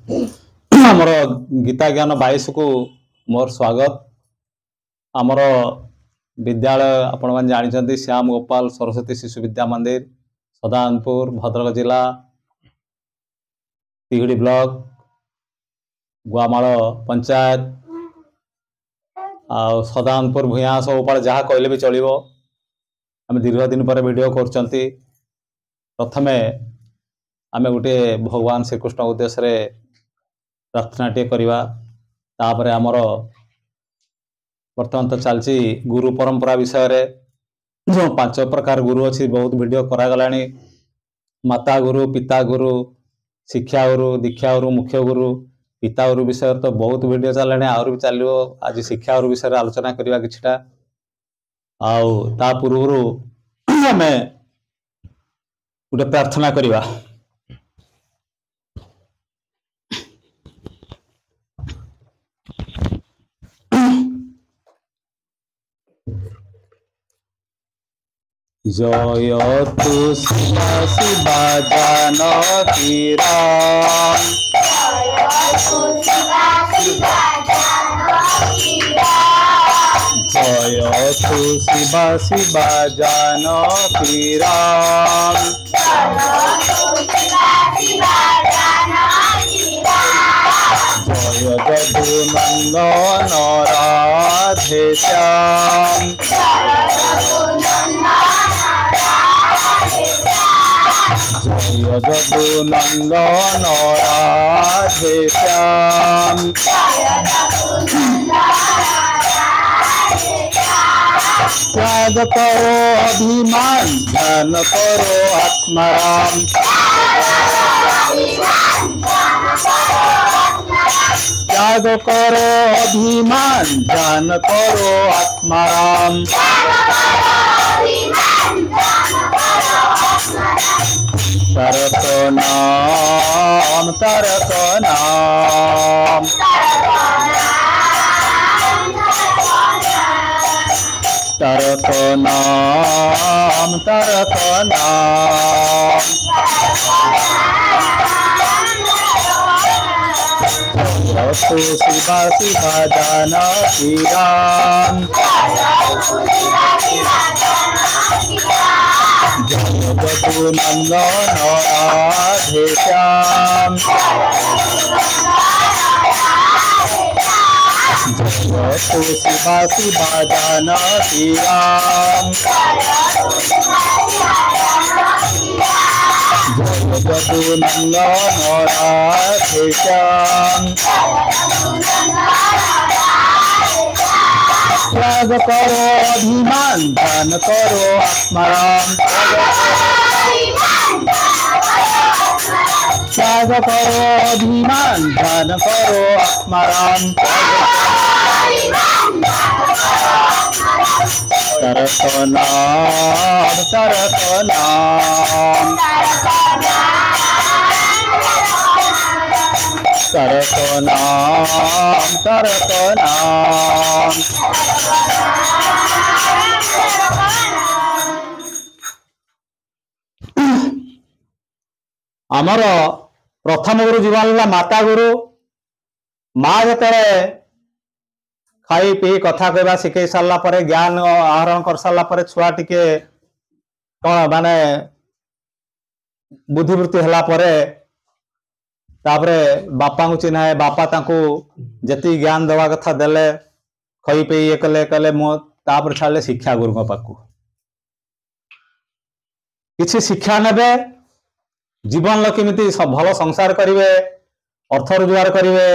आमर गीता ज्ञान 22 को मोर स्वागत। आमर विद्यालय आपण मैंने जानते श्याम गोपाल सरस्वती शिशु विद्या मंदिर सदानपुर भद्रक जिला तिहिड़ी ब्लॉक गुआमाल पंचायत आ सदानपुर भूया सबुपाल जहाँ कहले भी चलो। आम दीर्घ दिन पर वीडियो कर प्रथमे आम गोटे भगवान श्रीकृष्ण उद्देश्य प्रार्थना टे करवा। तापर आमर बर्तमान तो चलती गुरु परंपरा विषय रे जो 5 प्रकार गुरु अच्छी बहुत वीडियो करागला। माता गुरु, पिता गुरु, शिक्षा गुरु, दीक्षा गुरु, मुख्य गुरु, पिता गुरु विषय तो बहुत वीडियो चलाने आहुरी भी चलो। आज शिक्षा गुरु विषय आलोचना करवा किछटा आ पूर्व आम गोटे प्रार्थना करवा। जय तु शिवा शिवा जानकी राम, जय तु शिवा शिवा जानकी राम, जय जदुनंदन राधे श्याम, जय जदुनंदन राधे श्याम। त्याग करो अभिमान, ध्यान करो आत्माराम, त्याग करो अभिमान, ध्यान करो आत्माराम। तरत नाम, तरत नाम, तरत नाम, तरत नाम। तु शिवा शिवा जानकी राम, जय जदुनंदन राधे श्याम, जय तु शिवा शिवा जानकी राम, जय जदुनंदन राधे श्याम। त्याग करो अभिमान, ध्यान करो आत्माराम, त्याग करो अभिमान, ध्यान करो आत्माराम। तरत नाम, तरत नाम, तरत नाम, तरत नाम। आमर प्रथम गुरु जीवन माता गुरु। माँ जो खाई पी कथा कहवा शिखे सारा पर ज्ञान आहरण कर सारा पर छुआ टिके कौन माने बुद्धिवृत्ति हला परे तापरे बापा को चिन्हाए। बापा तांको जति ज्ञान देवा कथा देले खई पे ये कले कले मो तापर छाड़े शिक्षा गुरु पाखु किसी शिक्षा नेबे जीवन केमिति भल संसार करिवे, अर्थ रोजगार करिवे।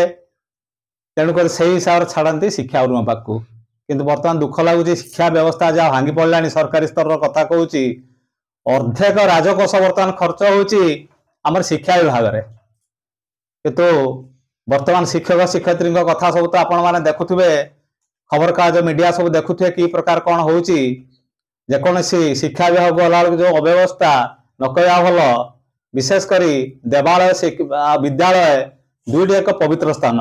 तेणुक से हिसाब से छाड़ती शिक्षा गुरु पाखु। किंतु बर्तमान दुख लगुच शिक्षा व्यवस्था जहाँ भांगी पड़ा सरकारी स्तर कथा कहूँ अर्धेक राजकोष बर्तमान खर्च होमर शिक्षा विभाग में। किंतु बर्तमान शिक्षक शिक्षयित्री कथा सब तो आपण मैंने देखुवे खबर कागज मीडिया सब देखुए कि प्रकार कौन होकोसी शिक्षा विभाग गला जो अव्यवस्था न कह भल। विशेषकर देवालय विद्यालय दुईटी एक पवित्र स्थान।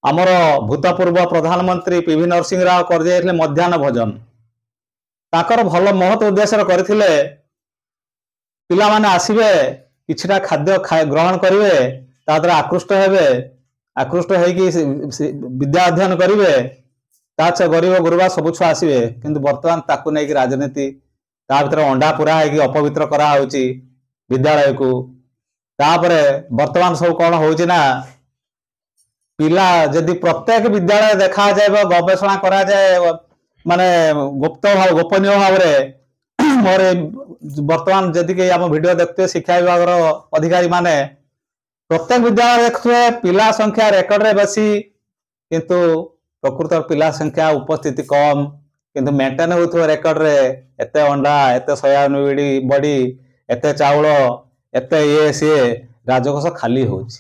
आमर भूतपूर्व प्रधानमंत्री पीवी नरसिंह राव कर जाइए मध्याह्न भोजन ताकर भल महत उद्देश्य करथिले। पिला माने आसिबे किछटा खाद्य ग्रहण करिवे ତା ଦ୍ୱାରା ଆକୃଷ୍ଟ ହେବେ, ଆକୃଷ୍ଟ ହେଇକି ବିଦ୍ୟା ଅଧ୍ୟୟନ କରିବେ, ତା ଛଡ଼ା ଗରିବ ଗୁରୁବା ସବୁ ଛୁଆ ଆସିବେ। କିନ୍ତୁ ବର୍ତ୍ତମାନ ତାକୁ ନେଇକି ରାଜନୀତି, ତା ଭିତରେ ଅଣ୍ଡା ପୁରା ହେଇକି ଅପବିତ୍ର କରାହେଉଛି ବିଦ୍ୟାଳୟକୁ। ତାପରେ ବର୍ତ୍ତମାନ ସବୁ କଣ ହଉଛି ନା, ପିଲା ଯଦି ପ୍ରତ୍ୟେକ ବିଦ୍ୟାଳୟ ଦେଖାଯାଏ, ଗବେଷଣା କରାଯାଏ, ମାନେ ଗୋପନୀୟ ଭାବରେ, ମୋର ବର୍ତ୍ତମାନ ଯେତିକି ଆମ ଭିଡିଓ ଦେଖୁଥିବେ ଶିକ୍ଷା ବିଭାଗର ଅଧିକାରୀ ମାନେ, ପ୍ରତ୍ୟେକ ବିଦ୍ୟାଳୟ ଦେଖୁଥିବେ ପିଲା ସଂଖ୍ୟା ରେକର୍ଡରେ ବେଶୀ, କିନ୍ତୁ ପ୍ରକୃତ ପିଲା ସଂଖ୍ୟା ଉପସ୍ଥିତି କମ୍, କିନ୍ତୁ ମେଣ୍ଟେନ ହେଉଥିବା ରେକର୍ଡରେ ଏତେ ଅଣ୍ଡା, ଏତେ ସୋୟାବିନ ବଡି, ଏତେ ଚାଉଳ, ଏତେ ଇଏ ସିଏ, ରାଜକୋଷ ଖାଲି ହଉଛି।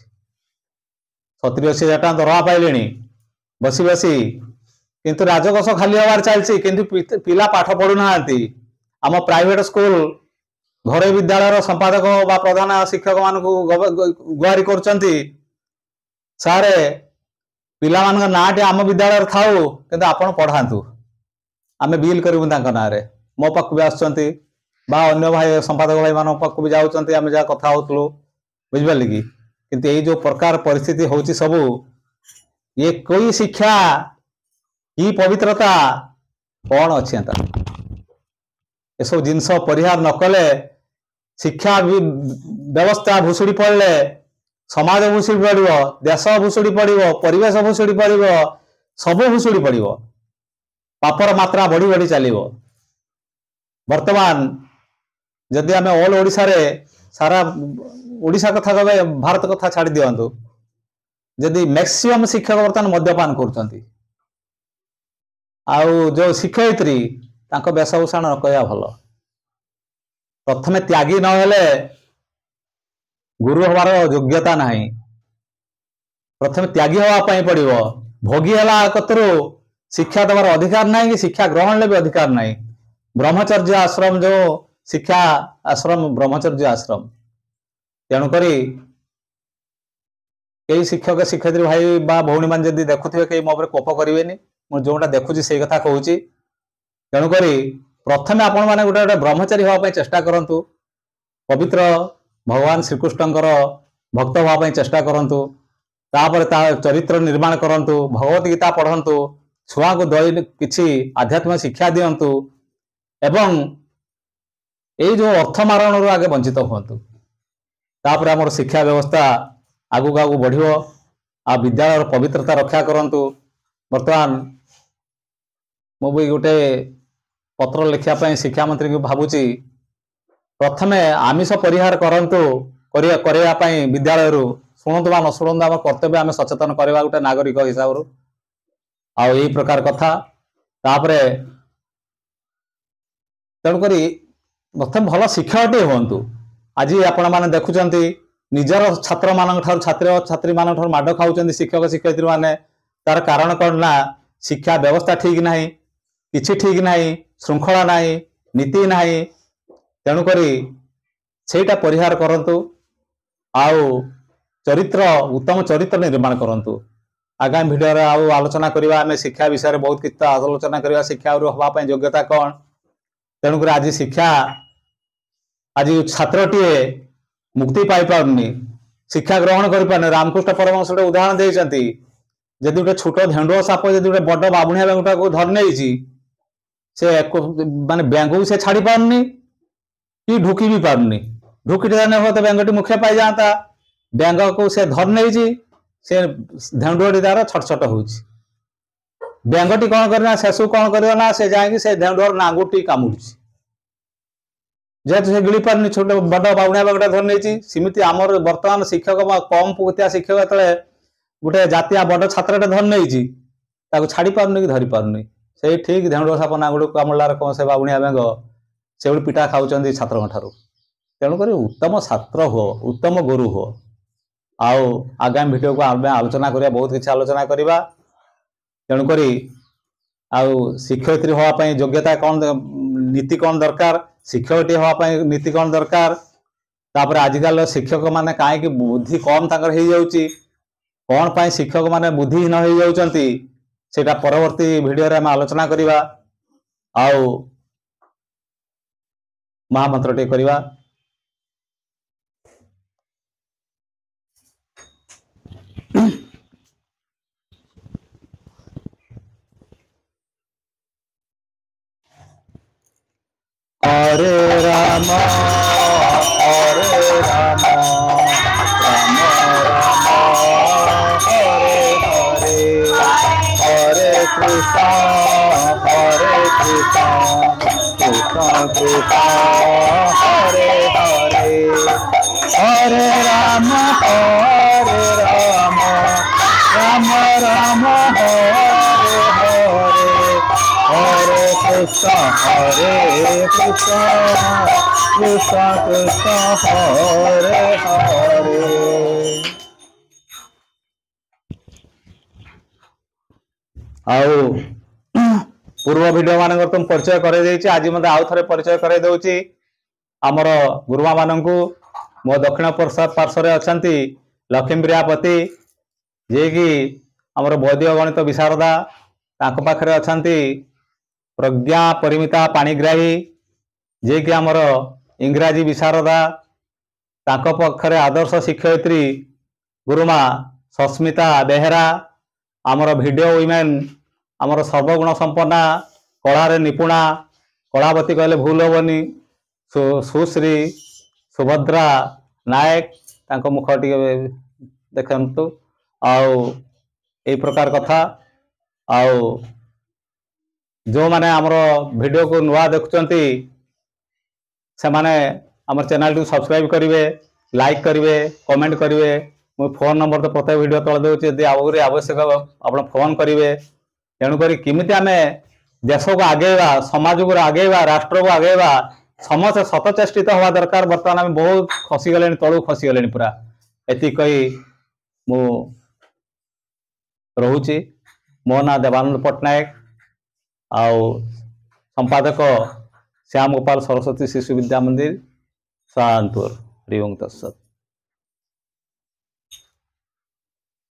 70-80 ହଜାର ଟଙ୍କା ଦରମା ପାଇଲେଣି ବସି ବସି, କିନ୍ତୁ ରାଜକୋଷ ଖାଲି ହବାର ଚାଲିଛି, କିନ୍ତୁ ପିଲା ପାଠ ପଢୁନାହାନ୍ତି। ଆମ ପ୍ରାଇଭେଟ ସ୍କୁଲ ଘରୋଇ ବିଦ୍ୟାଳୟର ସମ୍ପାଦକ ବା ପ୍ରଧାନ ଶିକ୍ଷକ ମାନଙ୍କୁ ଗୁହାରି କରୁଛନ୍ତି, ସାରେ ପିଲାମାନଙ୍କ ନାଁଟି ଆମ ବିଦ୍ୟାଳୟରେ ଥାଉ, କିନ୍ତୁ ଆପଣ ପଢାନ୍ତୁ, ଆମେ ବିଲ୍ କରିବୁ ତାଙ୍କ ନାଁରେ। ମୋ ପାଖକୁ ବି ଆସୁଛନ୍ତି ବା ଅନ୍ୟ ଭାଇ ସମ୍ପାଦକ ଭାଇମାନଙ୍କ ପାଖକୁ ବି ଯାଉଛନ୍ତି, ଆମେ ଯାହା କଥା ହଉଥିଲୁ, ବୁଝିପାରିଲେ କି? କିନ୍ତୁ ଏଇ ଯୋଉ ପ୍ରକାର ପରିସ୍ଥିତି ହଉଛି ସବୁ, ଇଏ କୋଇ ଶିକ୍ଷା କି ପବିତ୍ରତା କଣ ଅଛି? ଏସବୁ ଜିନିଷ ପରିହାର ନ କଲେ, ଶିକ୍ଷା ବ୍ୟବସ୍ଥା ଭୁଷୁଡି ପଡିଲେ ସମାଜ ଭୁଷୁଡି ପଡିବ, ଦେଶ ଭୁଷୁଡି ପଡିବ, ପରିବେଶ ଭୁଷୁଡି ପଡିବ, ସବୁ ଭୁଷୁଡି ପଡିବ, ପାପର ମାତ୍ରା ବଢି ବଢି ଚାଲିବ। ବର୍ତ୍ତମାନ ଯଦି ଆମେ ଅଲ୍ ଓଡ଼ିଶାରେ, ସାରା ଓଡ଼ିଶା କଥା କହିବେ, ଭାରତ କଥା ଛାଡି ଦିଅନ୍ତୁ, ଯଦି ମ୍ୟାକ୍ସିମମ୍ ଶିକ୍ଷକ ବର୍ତ୍ତମାନ ମଦ୍ୟପାନ କରୁଛନ୍ତି, ଆଉ ଯୋଉ ଶିକ୍ଷୟିତ୍ରୀ ତାଙ୍କ ବେଶଭୂଷଣ ନ କହିବା ଭଲ। ପ୍ରଥମେ ତ୍ୟାଗୀ ନହେଲେ ଗୁରୁ ହବାର ଯୋଗ୍ୟତା ନାହିଁ। ପ୍ରଥମେ ତ୍ୟାଗୀ ହବା ପାଇଁ ପଡିବ। ଭୋଗୀ ହେଲା କତରୁ ଶିକ୍ଷା ଦେବାର ଅଧିକାର ନାହିଁ, କି ଶିକ୍ଷା ଗ୍ରହଣରେ ବି ଅଧିକାର ନାହିଁ। ବ୍ରହ୍ମଚର୍ଯ୍ୟ ଆଶ୍ରମ ଯୋଉ ଶିକ୍ଷା ଆଶ୍ରମ, ବ୍ରହ୍ମଚର୍ଯ୍ୟ ଆଶ୍ରମ। ତେଣୁକରି କେହି ଶିକ୍ଷକ ଶିକ୍ଷୟିତ୍ରୀ ଭାଇ ବା ଭଉଣୀ ମାନେ ଯଦି ଦେଖୁଥିବେ, କେହି ମୋ ଉପରେ କୋପ କରିବେନି, ମୁଁ ଯୋଉଟା ଦେଖୁଛି ସେଇ କଥା କହୁଛି। ତେଣୁକରି ପ୍ରଥମେ ଆପଣ ମାନେ ଗୋଟେ ଗୋଟେ ବ୍ରହ୍ମଚାରୀ ହେବା ପାଇଁ ଚେଷ୍ଟା କରନ୍ତୁ, ପବିତ୍ର ଭଗବାନ ଶ୍ରୀକୃଷ୍ଣଙ୍କର ଭକ୍ତ ହେବା ପାଇଁ ଚେଷ୍ଟା କରନ୍ତୁ, ତାପରେ ତା ଚରିତ୍ର ନିର୍ମାଣ କରନ୍ତୁ, ଭଗବତ ଗୀତା ପଢନ୍ତୁ, ଛୁଆଙ୍କୁ କିଛି ଆଧ୍ୟାତ୍ମିକ ଶିକ୍ଷା ଦିଅନ୍ତୁ, ଏବଂ ଏଇ ଯୋଉ ଅର୍ଥ ମାରଣରୁ ଆଗେ ବଞ୍ଚିତ ହୁଅନ୍ତୁ। ତାପରେ ଆମର ଶିକ୍ଷା ବ୍ୟବସ୍ଥା ଆଗକୁ ଆଗକୁ ବଢିବ। ଆଉ ବିଦ୍ୟାଳୟର ପବିତ୍ରତା ରକ୍ଷା କରନ୍ତୁ। ବର୍ତ୍ତମାନ ମୁଁ ବି ଗୋଟେ ପତ୍ର ଲେଖିବା ପାଇଁ ଶିକ୍ଷାମନ୍ତ୍ରୀଙ୍କୁ ଭାବୁଛି, ପ୍ରଥମେ ଆମିଷ ପରିହାର କରନ୍ତୁ, କରିବା ପାଇଁ ବିଦ୍ୟାଳୟରୁ। ଶୁଣନ୍ତୁ ବା ନ ଶୁଣନ୍ତୁ, ଆମ କର୍ତ୍ତବ୍ୟ ଆମେ ସଚେତନ କରିବା ଗୋଟେ ନାଗରିକ ହିସାବରୁ। ଆଉ ଏଇ ପ୍ରକାର କଥା। ତାପରେ ତେଣୁକରି ପ୍ରଥମେ ଭଲ ଶିକ୍ଷକଟିଏ ହୁଅନ୍ତୁ। ଆଜି ଆପଣମାନେ ଦେଖୁଛନ୍ତି ନିଜର ଛାତ୍ରମାନଙ୍କ ଠାରୁ, ଛାତ୍ରୀମାନଙ୍କ ଠାରୁ ମାଡ ଖାଉଛନ୍ତି ଶିକ୍ଷକ ଶିକ୍ଷୟିତ୍ରୀ ମାନେ। ତାର କାରଣ କଣ ନା, ଶିକ୍ଷା ବ୍ୟବସ୍ଥା ଠିକ ନାହିଁ, କିଛି ଠିକ ନାହିଁ, ଶୃଙ୍ଖଳା ନାହିଁ, ନୀତି ନାହିଁ। ତେଣୁକରି ସେଇଟା ପରିହାର କରନ୍ତୁ, ଆଉ ଉତ୍ତମ ଚରିତ୍ର ନିର୍ମାଣ କରନ୍ତୁ। ଆଗାମୀ ଭିଡିଓରେ ଆଉ ଆଲୋଚନା କରିବା, ଆମେ ଶିକ୍ଷା ବିଷୟରେ ବହୁତ କିଛି ଆଲୋଚନା କରିବା, ଶିକ୍ଷା ହବା ପାଇଁ ଯୋଗ୍ୟତା କଣ। ତେଣୁକରି ଆଜି ଛାତ୍ରଟିଏ ମୁକ୍ତି ପାଇପାରୁନି, ଶିକ୍ଷା ଗ୍ରହଣ କରିପାରୁନି। ରାମକୃଷ୍ଣ ପରମହଂସ ଗୋଟେ ଉଦାହରଣ ଦେଇଛନ୍ତି, ଯଦି ଗୋଟେ ଛୋଟ ଧେଣ୍ଡୁଅ ସାପ ଯଦି ଗୋଟେ ବଡ ବାବୁଣିଆ ବେଙ୍ଗଟାକୁ ଧରି ନେଇଛି, ସେ ମାନେ ବେଙ୍ଗକୁ ସେ ଛାଡି ପାରୁନି, କି ଢୁକି ବି ପାରୁନି। ଢୁକିଟେ ହୁଏତ ବେଙ୍ଗଟି ମୁଖ୍ୟ ପାଇଯାଆନ୍ତା, ବେଙ୍ଗକୁ ସେ ଧରି ନେଇଛି, ସେ ଧେଣ୍ଡୁଅଟି ତାର ଛଟଛଟ ହଉଛି। ବେଙ୍ଗଟି କଣ କରିବ, ଶେଷକୁ କଣ କରିବ ନା, ସେ ଯାଇକି ସେ ଧେଣ୍ଡୁଅର ନାଙ୍ଗୁଟି କାମୁଡୁଛି। ଯେହେତୁ ସେ ଗିଳି ପାରୁନି, ଛୋଟ ବଡ ବାବୁଣିଆ ବେଙ୍ଗଟା ଧରି ନେଇଛି। ସେମିତି ଆମର ବର୍ତ୍ତମାନ ଶିକ୍ଷକ ବା କମ୍ ପୁତିଆ ଶିକ୍ଷକ ଯେତେବେଳେ ଗୋଟେ ଜାତିଆ ବଡ ଛାତ୍ରଟେ ଧରି ନେଇଛି, ତାକୁ ଛାଡି ପାରୁନି କି ଧରି ପାରୁନି। ସେଇ ଠିକ ଧେଣ୍ଡୁଅ ସାପ ନାଙ୍ଗୁଡକୁ କାମୁଡିଲାର କଣ ସେ ବାବୁଣିଆ ବେଙ୍ଗ ସେଭଳି ପିଟା ଖାଉଛନ୍ତି ଛାତ୍ରଙ୍କ ଠାରୁ। ତେଣୁକରି ଉତ୍ତମ ଛାତ୍ର ହୁଅ, ଉତ୍ତମ ଗୁରୁ ହୁଅ। ଆଉ ଆଗାମୀ ଭିଡିଓକୁ ଆମେ ଆଲୋଚନା କରିବା, ବହୁତ କିଛି ଆଲୋଚନା କରିବା। ତେଣୁକରି ଆଉ ଶିକ୍ଷୟିତ୍ରୀ ହବା ପାଇଁ ଯୋଗ୍ୟତା କଣ, ନୀତି କଣ ଦରକାର, ଶିକ୍ଷକଟିଏ ହବା ପାଇଁ ନୀତି କଣ ଦରକାର। ତାପରେ ଆଜିକାଲିର ଶିକ୍ଷକ ମାନେ କାହିଁକି ବୁଦ୍ଧି କମ ତାଙ୍କର ହେଇଯାଉଛି, କଣ ପାଇଁ ଶିକ୍ଷକ ମାନେ ବୁଦ୍ଧିହୀନ ହେଇଯାଉଛନ୍ତି, ସେଇଟା ପରବର୍ତ୍ତୀ ଭିଡିଓରେ ଆମେ ଆଲୋଚନା କରିବା। ଆଉ ମହାମନ୍ତ୍ରଟିଏ କରିବା। हरे राम हरे राम राम राम हरे हरे हरे कृष्ण कृष्ण कृष्ण हरे हरे हरे राम राम राम हरे हरे हरे कृष्ण कृष्ण कृष्ण हरे हरे। आउ पूर्व वीडियो मान तुम परिचय कर आज मत आउ थे परिचय कर दौची आमर गुरुमा मानू मो दक्षिण पार्श्व अच्छा लक्ष्मी प्रियापति जे कि आमर वैदिक गणित विशारदा तांको पाखरे अच्छा प्रज्ञा परिमिता पाणिग्राही जे कि आमर इंग्राजी विशारदा तांको पाखरे आदर्श शिक्षयित्री गुरुमा सस्मिता बेहेरा आमर वीडियो वुमेन आमर सर्वगुण संपन्ना कलारे निपुणा कलावती कहले भूल हेबनी सुश्री सुभद्रा नायक तांको मुख टी देखु आउ ए प्रकार कथा आउ जो माने आमर वीडियो को नुआ देखुचंती से माने आमर चैनल को सब्सक्राइब करेंगे लाइक करेंगे कमेंट करेंगे मो फोन नंबर तो प्रत्येक वीडियो तले दूसरी यदि आगे आवश्यक आप फोन करेंगे तेणुक किमिति आमे देश को आगेवा समाज को आगेवा राष्ट्र को आगेवा समस्त सतचेष्टित हवा दरकार। बर्तमान आम बहुत खसीगले तलू खसीगले पूरा एति कही मु रोचे। मो ना देवानंद पट्टनायक आउ संपादक श्याम गोपाल सरस्वती शिशु विद्या मंदिर सानपुर। हरि ओम तत्सत।